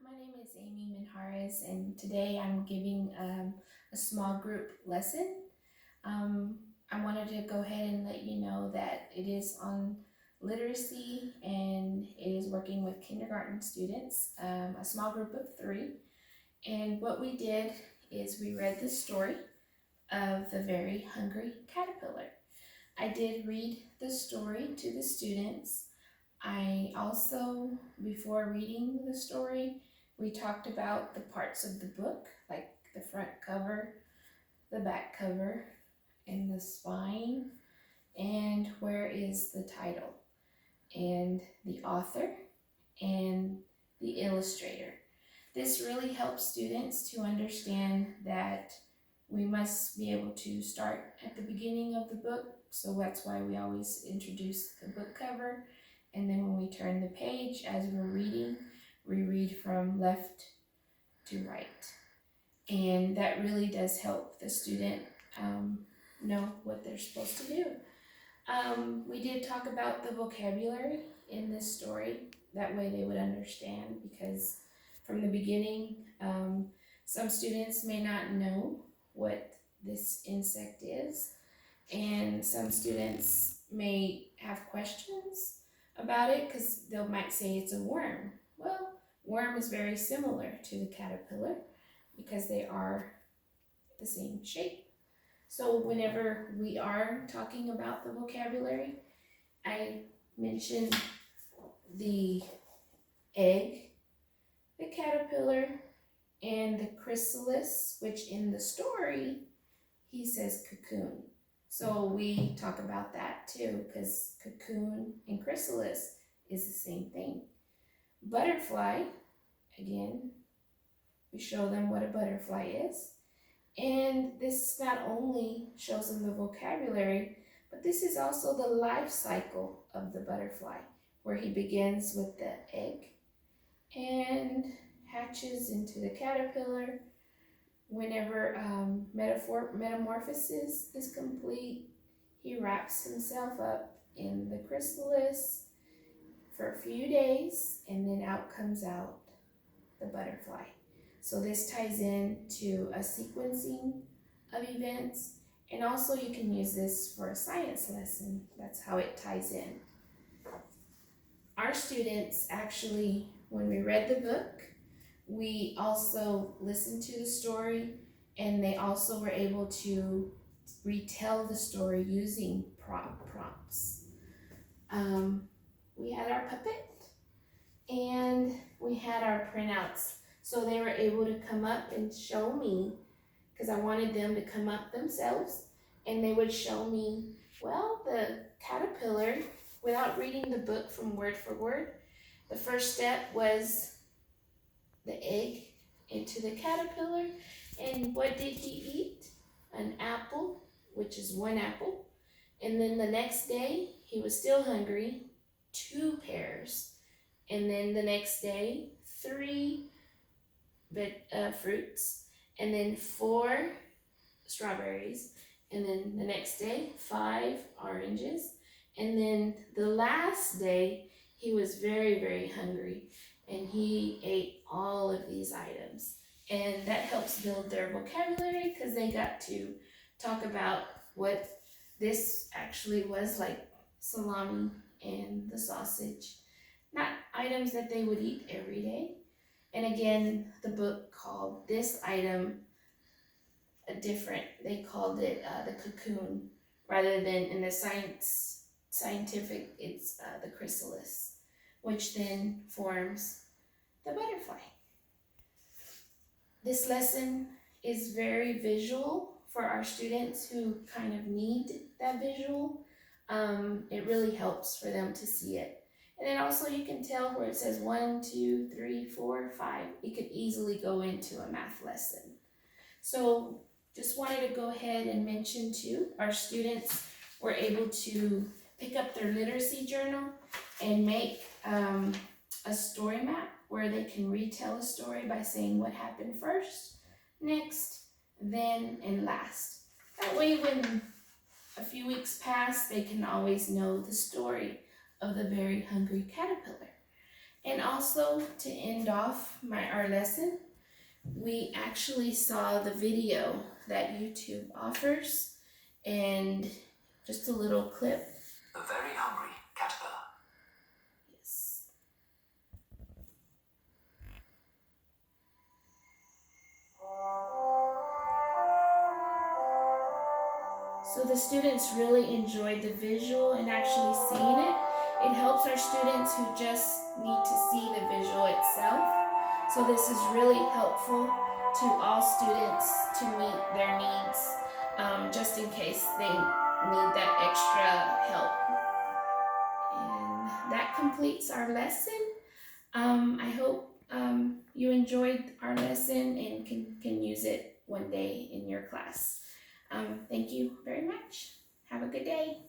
My name is Amy Minhares, and today I'm giving a small group lesson. Um, I wanted to go ahead and let you know that it is on literacy and it is working with kindergarten students, a small group of 3. And what we did is we read the story of the very hungry caterpillar. I did read the story to the students. I also, before reading the story, we talked about the parts of the book, like the front cover, the back cover, and the spine, and where is the title, and the author, and the illustrator. This really helps students to understand that we must be able to start at the beginning of the book, so that's why we always introduce the book cover, and then when we turn the page as we're reading, we read from left to right. And that really does help the student know what they're supposed to do. We did talk about the vocabulary in this story. That way they would understand, because from the beginning, some students may not know what this insect is, and some students may have questions about it because they might say it's a worm. Well, worm is very similar to the caterpillar because they are the same shape. So whenever we are talking about the vocabulary, I mentioned the egg, the caterpillar, and the chrysalis, which in the story, he says cocoon. So we talk about that too, because cocoon and chrysalis is the same thing. Butterfly, again, we show them what a butterfly is. And this not only shows them the vocabulary, but this is also the life cycle of the butterfly, where he begins with the egg and hatches into the caterpillar. Whenever metamorphosis is complete, he wraps himself up in the chrysalis for a few days, and then out comes out the butterfly. So this ties into a sequencing of events, and also you can use this for a science lesson. That's how it ties in. Our students actually, when we read the book, we also listened to the story, and they also were able to retell the story using prompts. We had our puppet and we had our printouts. So they were able to come up and show me, because I wanted them to come up themselves, and they would show me, well, the caterpillar, without reading the book from word for word. The first step was the egg into the caterpillar, and what did he eat? An apple, which is 1 apple. And then the next day, he was still hungry, 2 pears. And then the next day, 3 fruits, and then 4 strawberries, and then the next day 5 oranges, and then the last day he was very, very hungry, and he ate all of these items. And that helps build their vocabulary, because they got to talk about what this actually was, like salami and the sausage, not items that they would eat every day. And again, the book called this item they called it the cocoon, rather than in the scientific, it's the chrysalis, which then forms the butterfly. This lesson is very visual for our students who kind of need that visual. It really helps for them to see it. And then also you can tell where it says 1, 2, 3, 4, 5. It could easily go into a math lesson. So just wanted to go ahead and mention too, our students were able to pick up their literacy journal and make a story map where they can retell a story by saying what happened first, next, then, and last. That way when a few weeks pass, they can always know the story of the very hungry caterpillar. And also to end off our lesson, we actually saw the video that YouTube offers and just a little clip. A very hungry caterpillar. Yes. So the students really enjoyed the visual and actually seeing it. It helps our students who just need to see the visual itself. So this is really helpful to all students to meet their needs, just in case they need that extra help. And that completes our lesson. I hope you enjoyed our lesson and can use it one day in your class. Thank you very much. Have a good day.